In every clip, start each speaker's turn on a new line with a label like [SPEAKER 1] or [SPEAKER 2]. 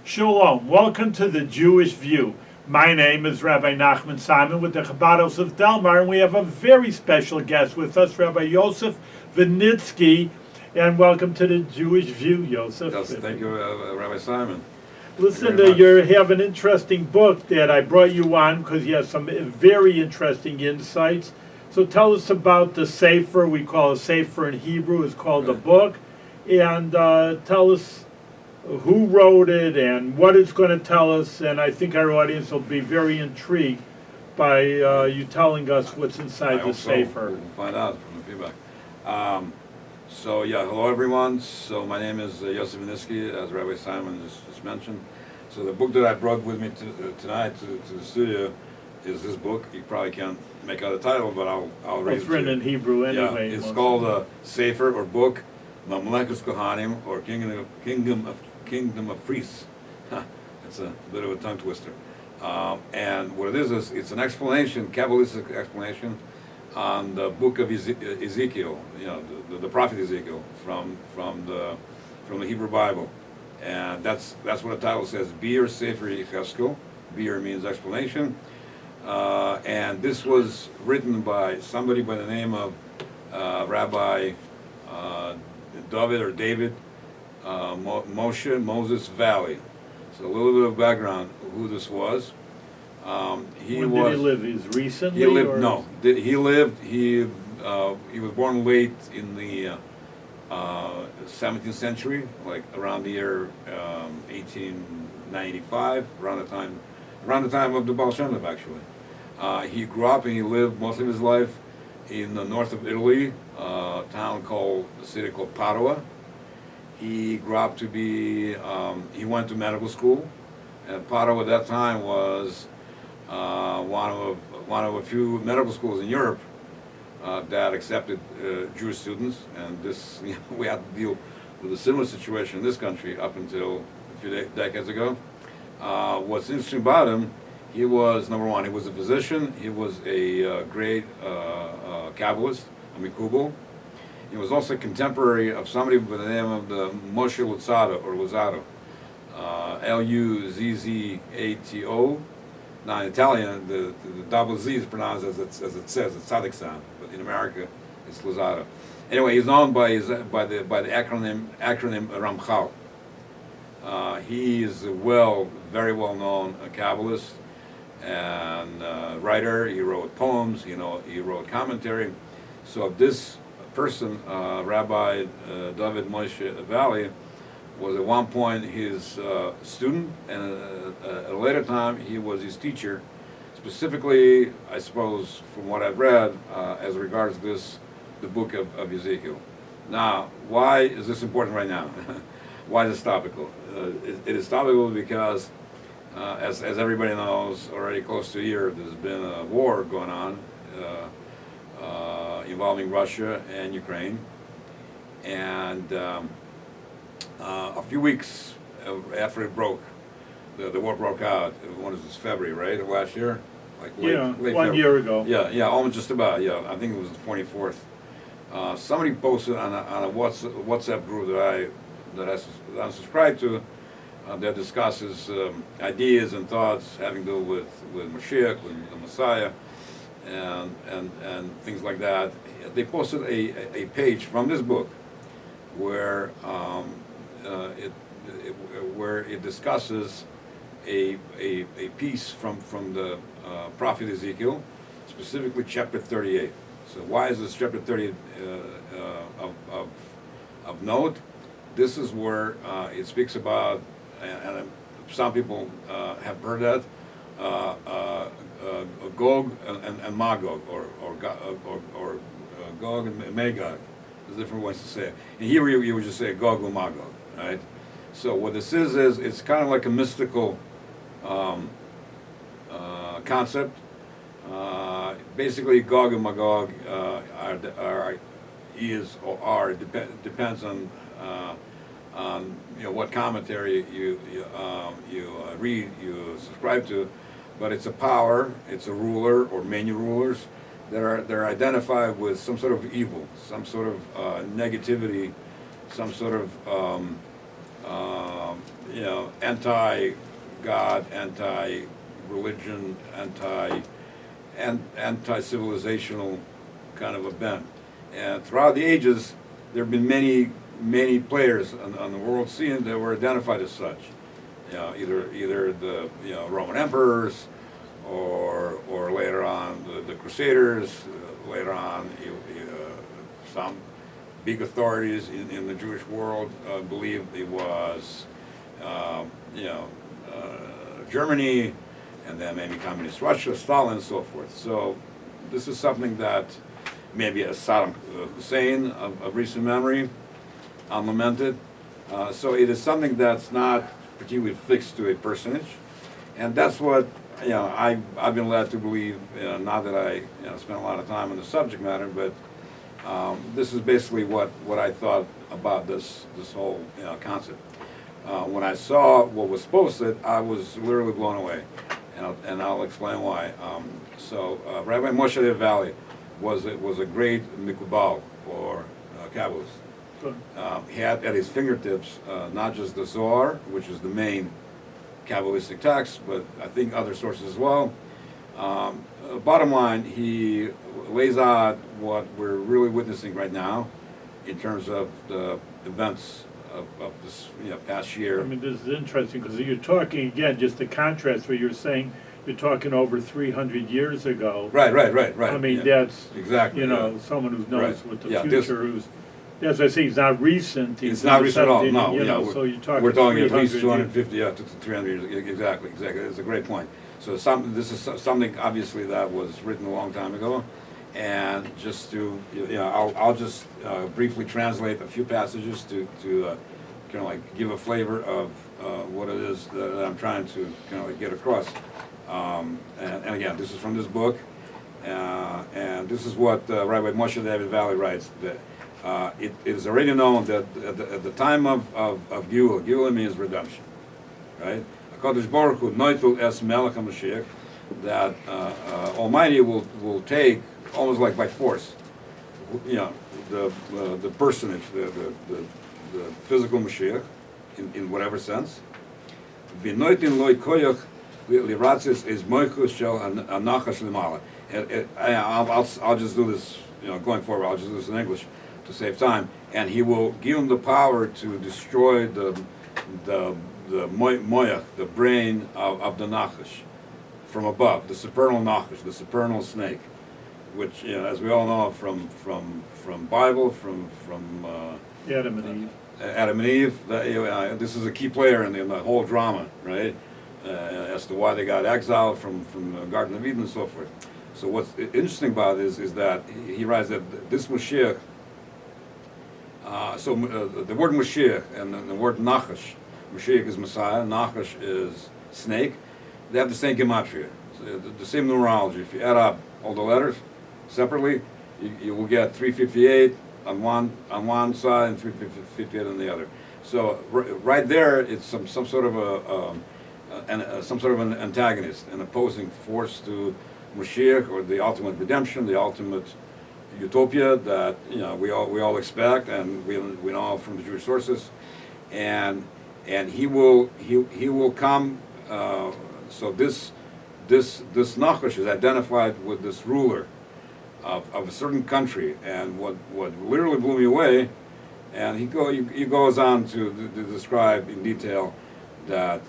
[SPEAKER 1] Shalom. Welcome to the Jewish View. My name is Rabbi Nachman Simon with the Chabados of Delmar, and we have a very special guest with us, Rabbi Yosef Viniski. And welcome to the Jewish View, Yosef.
[SPEAKER 2] Yes, thank you, Rabbi Simon.
[SPEAKER 1] Listen,
[SPEAKER 2] Very much.
[SPEAKER 1] you have an interesting book that I brought you on because you have some very interesting insights. So tell us about the Sefer. We call it Sefer in Hebrew. It's called the
[SPEAKER 2] Right.
[SPEAKER 1] book. And tell us who wrote it and what it's going to tell us. And I think our audience will be very intrigued by you telling us what's
[SPEAKER 2] I
[SPEAKER 1] inside the
[SPEAKER 2] hope so.
[SPEAKER 1] Sefer.
[SPEAKER 2] We'll find out from the feedback. Hello everyone. So my name is Yosef Viniski, as Rabbi Simon just mentioned. So the book that I brought with me tonight to the studio is this book. You probably can't make out the title, but I'll read it.
[SPEAKER 1] It's written
[SPEAKER 2] to
[SPEAKER 1] in
[SPEAKER 2] you.
[SPEAKER 1] Hebrew anyway.
[SPEAKER 2] Yeah, it's
[SPEAKER 1] most
[SPEAKER 2] called
[SPEAKER 1] of it.
[SPEAKER 2] Sefer or Book, Mamlechus Kohanim, or Kingdom of Priests. It's a bit of a tongue twister. And what it is it's an explanation, Kabbalistic explanation, on the book of Ezekiel, the prophet Ezekiel from the Hebrew Bible, and that's what the title says. Bir Sefer Yecheskel. Bir means explanation, and this was written by somebody by the name of Rabbi David Moses Valley. So a little bit of background who this was.
[SPEAKER 1] When did he live? Is recently?
[SPEAKER 2] He lived
[SPEAKER 1] or?
[SPEAKER 2] no. He was born late in the 17th century, like around the year 1895, around the time of the Baal Shem Tov, actually. He grew up and he lived most of his life in the north of Italy, a city called Padua. He grew up to be. He went to medical school, and Padua at that time was one of a few medical schools in Europe that accepted Jewish students, and this we had to deal with a similar situation in this country up until a few decades ago. What's interesting about him, he was number one. He was a physician. He was a great Kabbalist, a Mikubal. He was also a contemporary of somebody by the name of the Moshe Luzzatto, Luzzato. Now in Italian, the double Z is pronounced as it says, it's Tzadik sound, but in America, it's Luzzatto. Anyway, he's known by the acronym Ramchal. He is very well known Kabbalist and writer. He wrote poems. He wrote commentary. So this person, Rabbi David Moshe Valley, was at one point his student, and at a later time he was his teacher, specifically, I suppose, from what I've read, as regards the book of Ezekiel. Now, why is this important right now? Why is this topical? It is topical because, as everybody knows, already close to a year, there's been a war going on involving Russia and Ukraine, and a few weeks after it broke, the war broke out. When was this? February, right, of last year? Like late
[SPEAKER 1] 1 year ago.
[SPEAKER 2] Yeah, almost just about. Yeah, I think it was the 24th. Somebody posted on a WhatsApp group that I'm subscribed to that discusses ideas and thoughts having to do with Mashiach, with the Messiah, and things like that. They posted a page from this book where it discusses a piece from the prophet Ezekiel, specifically chapter 38. So why is this chapter 38 of note? This is where it speaks about, and some people have heard that, Gog and Magog, or Gog and Magog. There's different ways to say it. In Hebrew, you would just say Gog and Magog, right? So what this is it's kind of like a mystical concept. Basically, Gog and Magog depends on what commentary you read, you subscribe to, but it's a power, it's a ruler or many rulers they're identified with some sort of evil, some sort of negativity, some sort of anti-God, anti-religion, anti-civilizational kind of a bent. And throughout the ages, there have been many players on the world scene that were identified as such. Either the Roman emperors, or later on the Crusaders, later on some big authorities in the Jewish world believed it was Germany, and then maybe communist Russia, Stalin, and so forth. So this is something that maybe a Saddam Hussein of recent memory, unlamented. So it is something that's not particularly fixed to a personage, and that's what I've been led to believe. Not that I spent a lot of time on the subject matter, but this is basically what I thought about this whole concept. When I saw what was posted, I was literally blown away, and I'll explain why. Rabbi Moshe Lev Valley was a great mikubal, or Kabbalist. He had at his fingertips not just the Zohar, which is the main Kabbalistic text, but I think other sources as well. Bottom line, he lays out what we're really witnessing right now in terms of the events of this past year.
[SPEAKER 1] I mean, this is interesting because you're talking, again, just the contrast where you're saying you're talking over 300 years ago.
[SPEAKER 2] Right.
[SPEAKER 1] I mean, that's,
[SPEAKER 2] exactly,
[SPEAKER 1] someone who knows
[SPEAKER 2] Right.
[SPEAKER 1] what the
[SPEAKER 2] Yeah,
[SPEAKER 1] future, who's, as I say, he's not recent.
[SPEAKER 2] It's not recent at all, no.
[SPEAKER 1] So you're talking
[SPEAKER 2] We're talking at least
[SPEAKER 1] 300
[SPEAKER 2] 250, to 300 years. Exactly. It's a great point. So this is something obviously that was written a long time ago, and just to I'll just briefly translate a few passages to kind of like give a flavor of what it is that I'm trying to kind of like get across. And again, this is from this book, and this is what Rabbi Moshe David Valley writes. That it is already known that at the time of Geulah, Geulah means redemption, right? HaKadosh Baruch Hu noitul es melech HaMashiach, that Almighty will take almost like by force, the personage, the physical Mashiach, in whatever sense. V'noitin loy koyach liratzis is moichus shel anachash limala. I'll just do this, going forward. I'll just do this in English to save time. And he will give him the power to destroy the moyach, the brain of the nachash, from above, the supernal nachash, the supernal snake, which as we all know from Bible, from
[SPEAKER 1] Adam and Eve.
[SPEAKER 2] Adam and Eve. This is a key player in the whole drama, right? As to why they got exiled from the Garden of Eden and so forth. So what's interesting about this is that he writes that this Mashiach. The word Mashiach and the word Nachash, Mashiach is Messiah, Nachash is snake. They have the same gematria, the same numerology. If you add up all the letters separately, you will get 358 on one side and 358 on the other. So right there, it's some sort of an antagonist, an opposing force to Mashiach, or the ultimate redemption, the ultimate utopia that we all expect, and we know from the Jewish sources, and he will come. So this Nachash is identified with this ruler of a certain country, and what literally blew me away, and he goes on to describe in detail that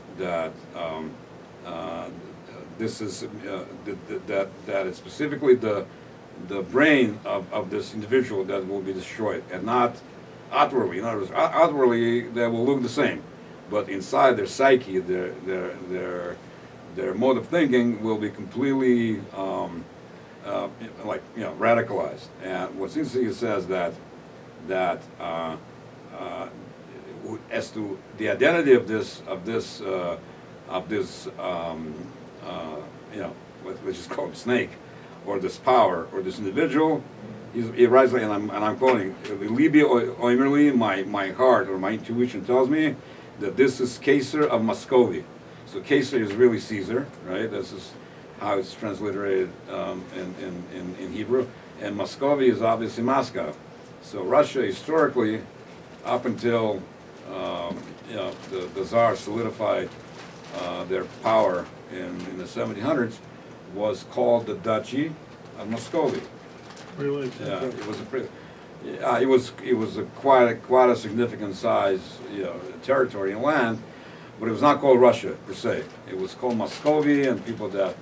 [SPEAKER 2] this is that it's specifically the brain of this individual that will be destroyed, and not outwardly. In other words, outwardly they will look the same, but inside their psyche, their mode of thinking will be completely radicalized. And what's interesting, it says that as to the identity of this let's just call it snake, or this power, or this individual, he writes, and I'm quoting, "Libi oimerli, my heart or my intuition tells me that this is Caesar of Muscovy." So Caesar is really Caesar, right? This is how it's transliterated in Hebrew, and Muscovy is obviously Moscow. So Russia historically, up until you know, the Tsar solidified their power in the 1700s was called the Duchy of Muscovy.
[SPEAKER 1] Really?
[SPEAKER 2] Yeah, it was a pretty, yeah, it was a quite a significant size, you know, territory and land, but it was not called Russia per se. It was called Muscovy, and people that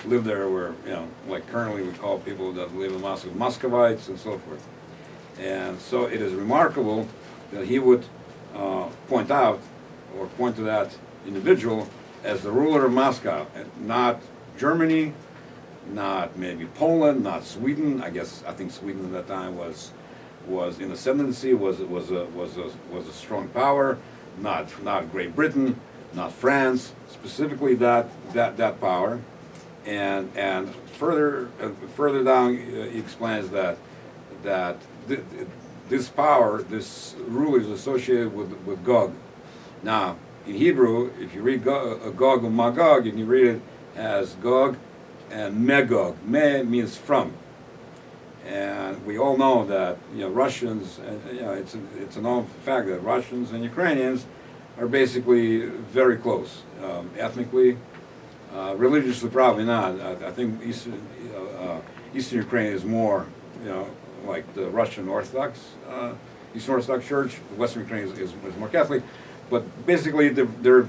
[SPEAKER 2] lived there were, you know, like currently we call people that live in Moscow Muscovites and so forth. And so it is remarkable that he would point out or point to that individual as the ruler of Moscow, and not Germany, not maybe Poland, not Sweden. I think Sweden at that time was in ascendancy, was a strong power. Not Great Britain, not France, specifically that power. And further down, he explains that this power, this rule is associated with Gog. Now, in Hebrew, if you read Gog and Magog, you can read it as Gog and Magog. Me means from, and we all know that, you know, Russians, you know, it's a known fact that Russians and Ukrainians are basically very close, ethnically, religiously probably not. I think Eastern Ukraine is more, you know, like the Russian Orthodox, Eastern Orthodox Church. Western Ukraine is more Catholic. But basically, they're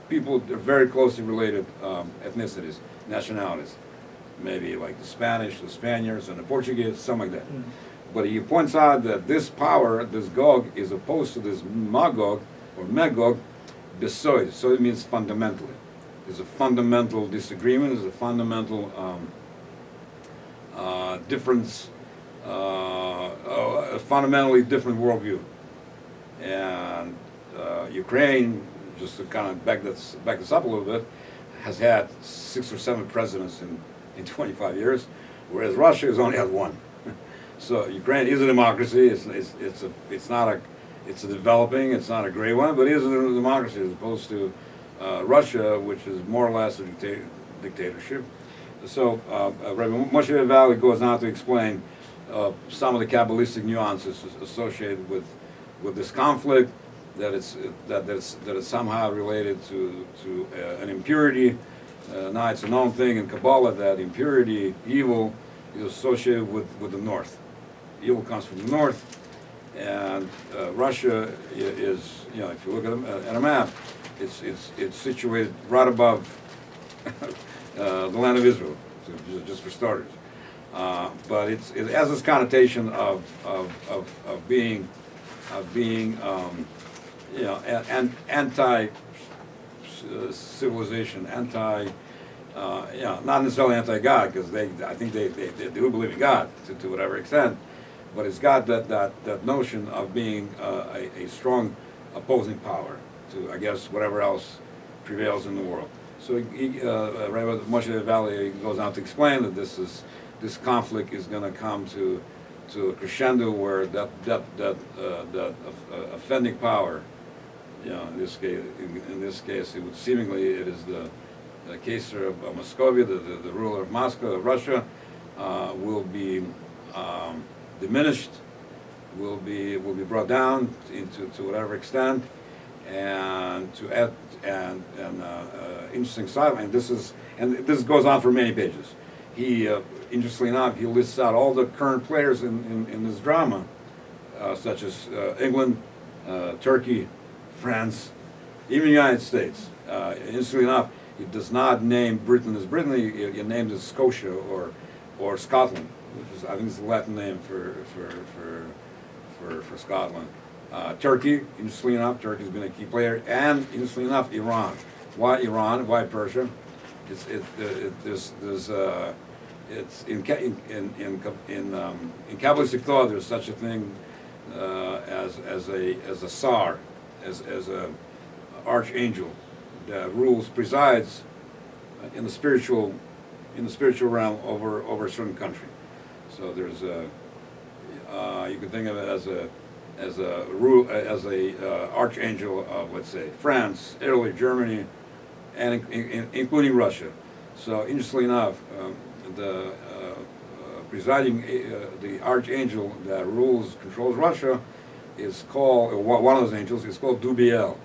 [SPEAKER 2] people, they're very closely related ethnicities, nationalities. Maybe like the Spanish, the Spaniards, and the Portuguese, something like that. Mm. But he points out that this power, this Gog, is opposed to this Magog, or Magog, besoid. So it means fundamentally. There's a fundamental disagreement, there's a fundamental difference, a fundamentally different worldview. And Ukraine, just to kind of back this up a little bit, has had 6 or 7 presidents in 25 years, whereas Russia has only had 1. So Ukraine is a democracy. It's a developing. It's not a great one, but it is a democracy as opposed to Russia, which is more or less a dictatorship. So Rabbi Moshe Valley goes on to explain some of the Kabbalistic nuances associated with this conflict. That it's somehow related to an impurity. Now it's a known thing in Kabbalah that impurity, evil, is associated with the north. Evil comes from the north, and Russia is, you know, if you look at a map, it's situated right above the land of Israel, just for starters. But it has this connotation of being you know, anti-civilization, you know, not necessarily anti-God, because I think they do believe in God to whatever extent, but it's got that notion of being a strong opposing power to, I guess, whatever else prevails in the world. So Rabbi Moshe Valley goes on to explain that this conflict is going to come to a crescendo where that offending power, you know, in this case, it would seemingly it is the Caesar of Muscovy, the ruler of Moscow, of Russia, will be diminished, will be brought down to whatever extent, and to add and interesting side, and this goes on for many pages. He interestingly enough, he lists out all the current players in this drama, such as England, Turkey, France, even the United States. Interestingly enough, he does not name Britain as Britain. He names it Scotia or Scotland, which is, I think, is the Latin name for Scotland. Turkey, interestingly enough, Turkey's been a key player, and interestingly enough, Iran. Why Iran? Why Persia? It's in Kabbalistic thought. There's such a thing as a Tsar, as a archangel that presides in the spiritual realm over a certain country. So there's you can think of it as a archangel of, let's say, France, Italy, Germany, and including Russia. So interestingly enough, the presiding the archangel that controls Russia is called, one of those angels is called Dubiel.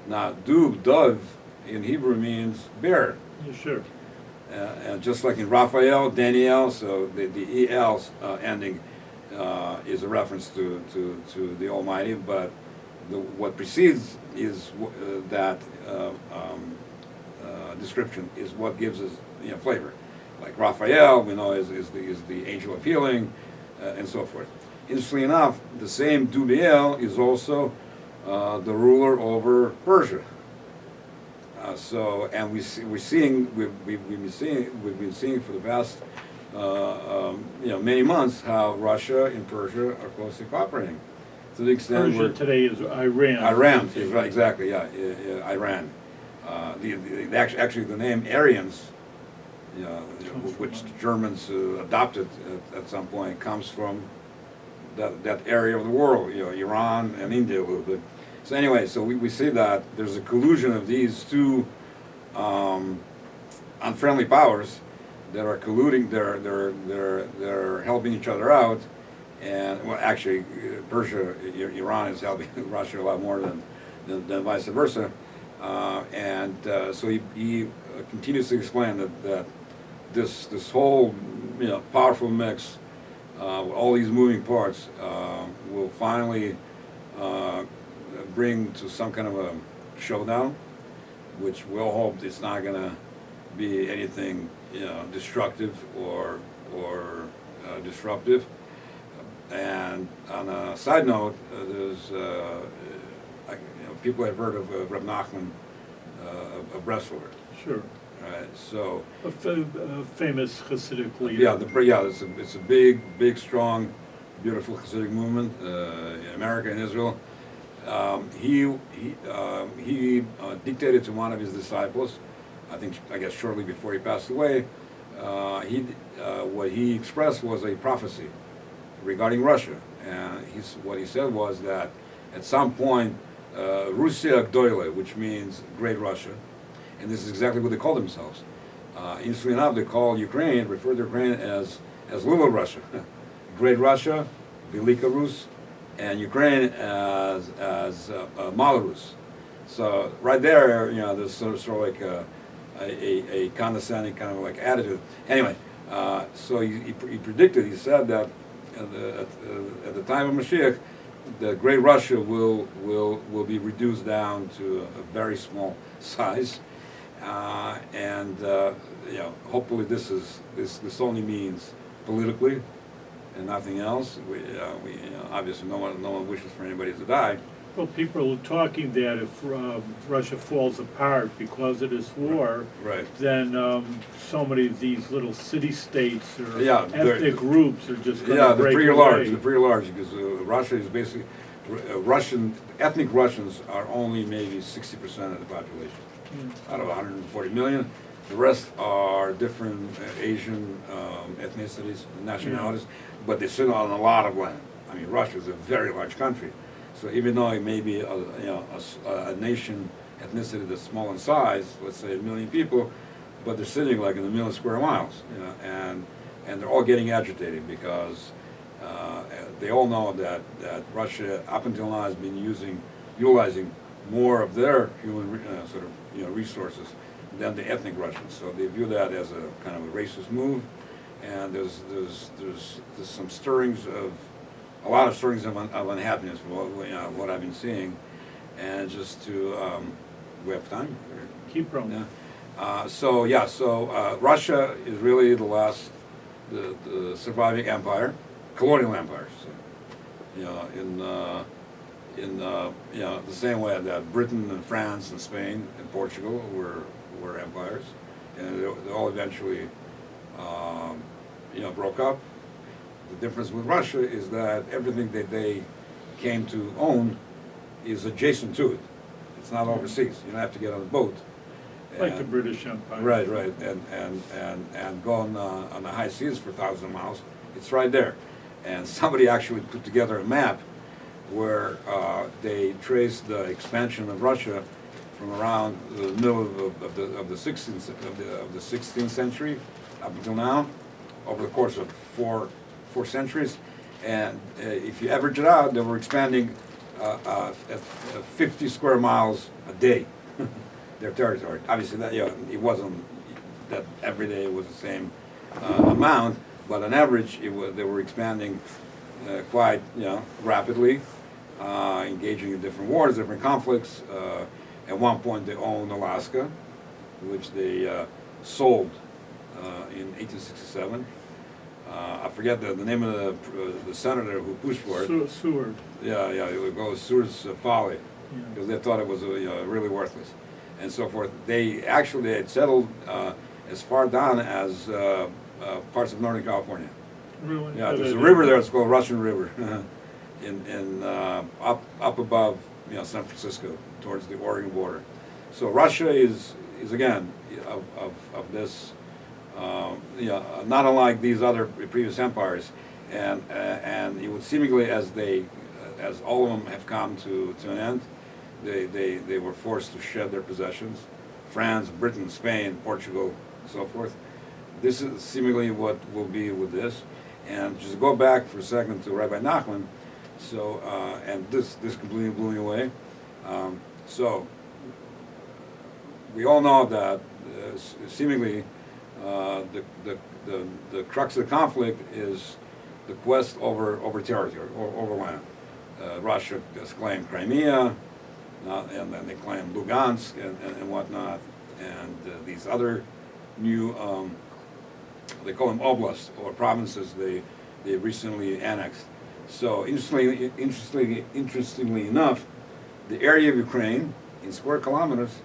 [SPEAKER 2] Now, dove, in Hebrew means bear.
[SPEAKER 1] Yeah, sure.
[SPEAKER 2] And just like in Raphael, Daniel, so the EL ending is a reference to the Almighty, but what precedes is that description is what gives us flavor. Like Raphael, we know is the angel of healing, and so forth. Interestingly enough, the same Dubiel is also the ruler over Persia. And we've been seeing for the past many months how Russia and Persia are closely cooperating to the extent
[SPEAKER 1] Persia today is Iran.
[SPEAKER 2] Iran is right, exactly, yeah, Iran. Actually, the name Aryans, which the Germans adopted at some point, comes from that area of the world, Iran and India a little bit. So anyway, so we see that there's a collusion of these two unfriendly powers that are colluding. They're helping each other out, and well, actually, Persia, Iran is helping Russia a lot more than vice versa. So he continues to explain that this whole powerful mix, all these moving parts, will finally bring to some kind of a showdown, which we'll hope it's not going to be anything destructive or disruptive. And on a side note, there's people have heard of Reb Nachman of Breslau.
[SPEAKER 1] Sure.
[SPEAKER 2] Right. So
[SPEAKER 1] A famous Hasidic leader.
[SPEAKER 2] yeah, it's a big, strong, beautiful Hasidic movement in America and Israel. He dictated to one of his disciples, I guess shortly before he passed away. What he expressed was a prophecy regarding Russia, and what he said was that at some point, Russia Gdoile, which means Great Russia, and this is exactly what they call themselves. Interestingly enough, they refer to Ukraine as Little Russia, Great Russia, Velika Rus, and Ukraine as Malarus. So right there, there's sort of like a condescending kind of like attitude. Anyway, so he predicted. He said that at the time of Mashiach, the Great Russia will be reduced down to a very small size, and hopefully this only means politically and nothing else. Obviously no one wishes for anybody to die.
[SPEAKER 1] Well, people are talking that if Russia falls apart because of this war,
[SPEAKER 2] Right.
[SPEAKER 1] then so many of these little city-states or
[SPEAKER 2] Yeah,
[SPEAKER 1] ethnic groups are just going to
[SPEAKER 2] They're
[SPEAKER 1] break
[SPEAKER 2] pretty
[SPEAKER 1] away.
[SPEAKER 2] large. They're pretty large because Russia is basically ethnic Russians are only maybe 60% of the population out of 140 million. The rest are different Asian ethnicities, nationalities, but they sit on a lot of land. I mean, Russia is a very large country, so even though it may be a nation ethnicity that's small in size, let's say 1 million people, but they're sitting like in 1 million square miles, and they're all getting agitated because they all know that Russia up until now has been utilizing more of their human resources than the ethnic Russians. So they view that as a kind of a racist move, and there's some a lot of stirrings of unhappiness from what I've been seeing, and just to we have time.
[SPEAKER 1] Keep rolling.
[SPEAKER 2] Yeah. So Russia is really the surviving empire, colonial empire. So, in the same way that Britain and France and Spain and Portugal were empires, and they all eventually broke up. The difference with Russia is that everything that they came to own is adjacent to it. It's not overseas. You don't have to get on a boat.
[SPEAKER 1] Like the British Empire.
[SPEAKER 2] Right, and go on the high seas for thousands of miles. It's right there. And somebody actually put together a map where they traced the expansion of Russia from around the middle of the 16th century up until now, over the course of four centuries. And if you average it out, they were expanding at 50 square miles a day, their territory. Obviously, that it wasn't that every day was the same amount, but on average, they were expanding quite rapidly, engaging in different wars, different conflicts. At one point, they owned Alaska, which they sold in 1867. I forget the name of the senator who pushed for it.
[SPEAKER 1] Seward.
[SPEAKER 2] Yeah, it would go Seward's folly,
[SPEAKER 1] Yeah.
[SPEAKER 2] because they thought it was really worthless, and so forth. They actually had settled as far down as parts of Northern California.
[SPEAKER 1] Really?
[SPEAKER 2] Yeah, there's a river there. It's called Russian River, in up above San Francisco towards the Oregon border. So Russia is again of this. Not unlike these other previous empires, and it would seemingly as all of them have come to an end, they were forced to shed their possessions. France, Britain, Spain, Portugal, and so forth. This is seemingly what will be with this. And just go back for a second to Rabbi Nachman. So and this completely blew me away. So we all know that seemingly. The crux of the conflict is the quest over territory, over land. Russia has claimed Crimea, and then they claim Lugansk and whatnot, and these other new, they call them oblasts, or provinces they recently annexed. So interestingly enough, the area of Ukraine in square kilometers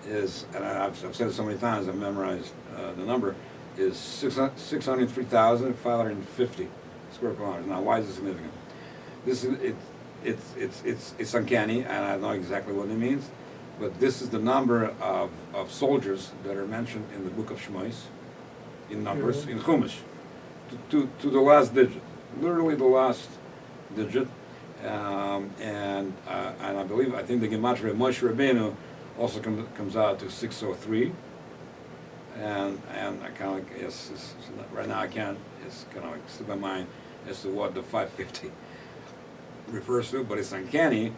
[SPEAKER 2] is, and I've said it so many times, I've memorized the number, is 603,550 square kilometers. Now, why is this significant? This is it's uncanny, and I don't know exactly what it means, but this is the number of soldiers that are mentioned in the book of Shemais, in Numbers, in Chumash, to the last digit, literally the last digit, and I think the gematria of Moshe Rabbeinu also comes out to 603, and I kind of right now I can't. It's kind of like slip my mind as to what the 550 refers to, but it's uncanny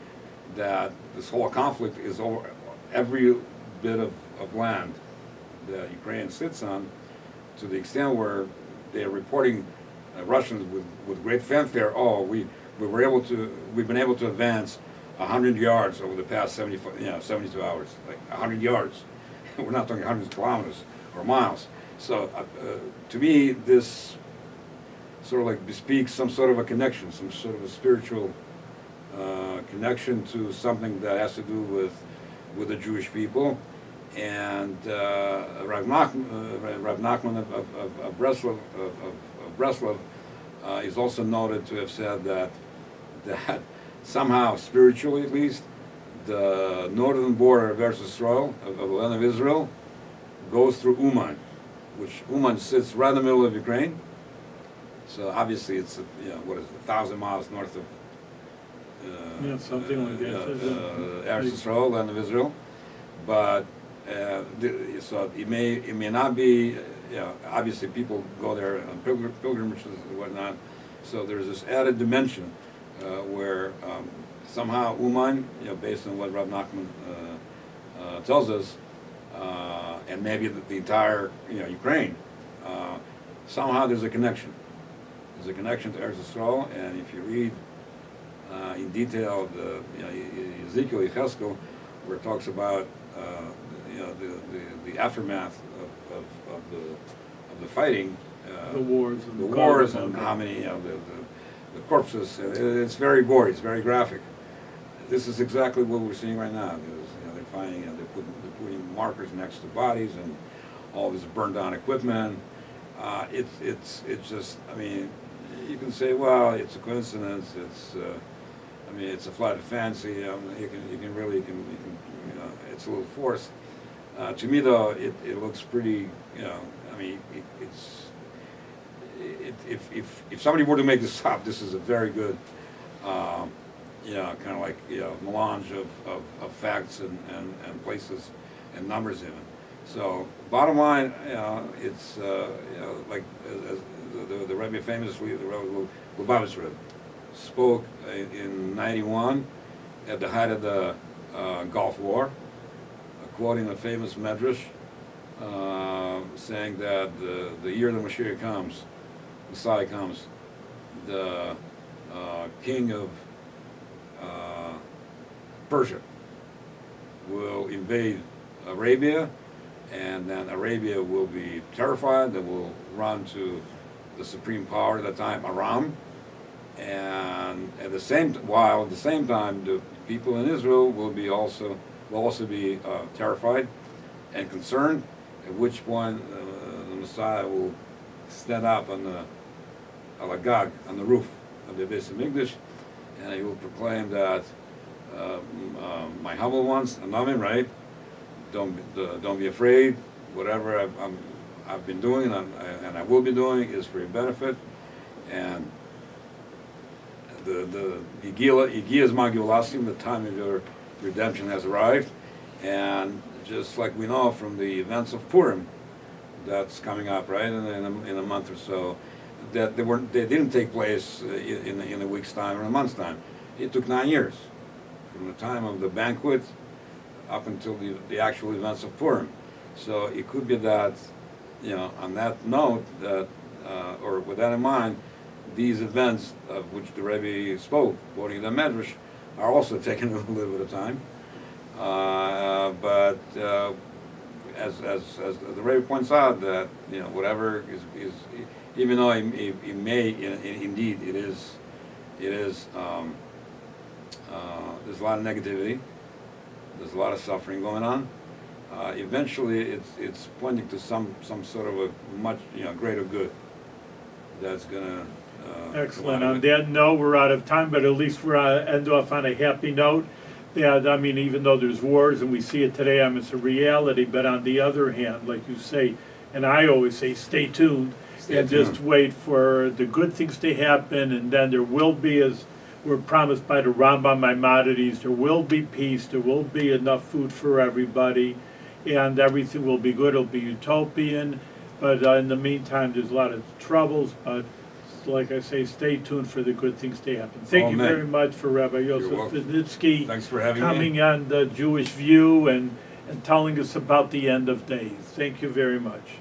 [SPEAKER 2] that this whole conflict is over every bit of land that Ukraine sits on, to the extent where they're reporting Russians with great fanfare. Oh, we've been able to advance 100 yards over the past 72 hours, like 100 yards. We're not talking hundreds of kilometers or miles. So to me, this sort of like bespeaks some sort of a connection, some sort of a spiritual connection to something that has to do with the Jewish people. And Rav Nachman of Breslov is also noted to have said that somehow, spiritually at least, the northern border of Eretz Yisrael, of the land of Israel, goes through Uman, which Uman sits right in the middle of Ukraine. So obviously it's 1,000 miles north of
[SPEAKER 1] something like that.
[SPEAKER 2] Eretz Yisrael, land of Israel. But so it may not be. Obviously people go there on pilgrimages and whatnot. So there's this added dimension where somehow Uman, based on what Rav Nachman tells us, and maybe the entire Ukraine, somehow there's a connection. There's a connection to Eretz Yisrael, and if you read in detail the Ezekiel, where it talks about the aftermath of the fighting,
[SPEAKER 1] the wars,
[SPEAKER 2] and how many the corpses. It's very gory. It's very graphic. This is exactly what we're seeing right now. They're finding, they're putting markers next to bodies and all this burned down equipment. It's just. I mean, you can say, well, it's a coincidence. It's a flight of fancy. It's a little forced. To me, though, it looks pretty. If somebody were to make this up, this is a very good, kind of like melange of facts and places and numbers even. So bottom line, it's like as the Rebbe famously, the Rebbe Lubavitch Rebbe spoke in '91 at the height of the Gulf War, quoting a famous medrash, saying that the year the Messiah comes, the king of Persia will invade Arabia, and then Arabia will be terrified. They will run to the supreme power at that time, Aram, and at the same time, the people in Israel will also be terrified and concerned at which point the Messiah will stand up on the Alagag, on the roof of the Beis Hamikdash, and he will proclaim that my humble ones, Anamim, right? Don't be afraid. Whatever I've been doing and I will be doing is for your benefit. And the Yigiyas Magulasim, the time of your redemption has arrived. And just like we know from the events of Purim, that's coming up, right, in a month or so, that they didn't take place in a week's time or a month's time. It took 9 years, from the time of the banquet up until the actual events of Purim. So it could be that, on that note, that or with that in mind, these events of which the Rebbe spoke, quoting the Medrash, are also taking a little bit of time. But as the Rebbe points out, that whatever is even though it may indeed it is there's a lot of negativity, there's a lot of suffering going on. Eventually, it's pointing to some sort of a much greater good that's gonna.
[SPEAKER 1] Excellent. On that note, we're out of time, but at least we're end off on a happy note. That, I mean, even though there's wars and we see it today, it's a reality. But on the other hand, like you say, and I always say, stay tuned and just wait for the good things to happen, and then there will be, as we're promised by the Rambam Maimonides, there will be peace, there will be enough food for everybody, and everything will be good. It'll be utopian, but in the meantime, there's a lot of troubles. But like I say, stay tuned for the good things to happen. Thank you very much for Rabbi Yosef Viniski
[SPEAKER 2] Thanks for having
[SPEAKER 1] coming
[SPEAKER 2] me.
[SPEAKER 1] on the Jewish View and telling us about the end of days. Thank you very much.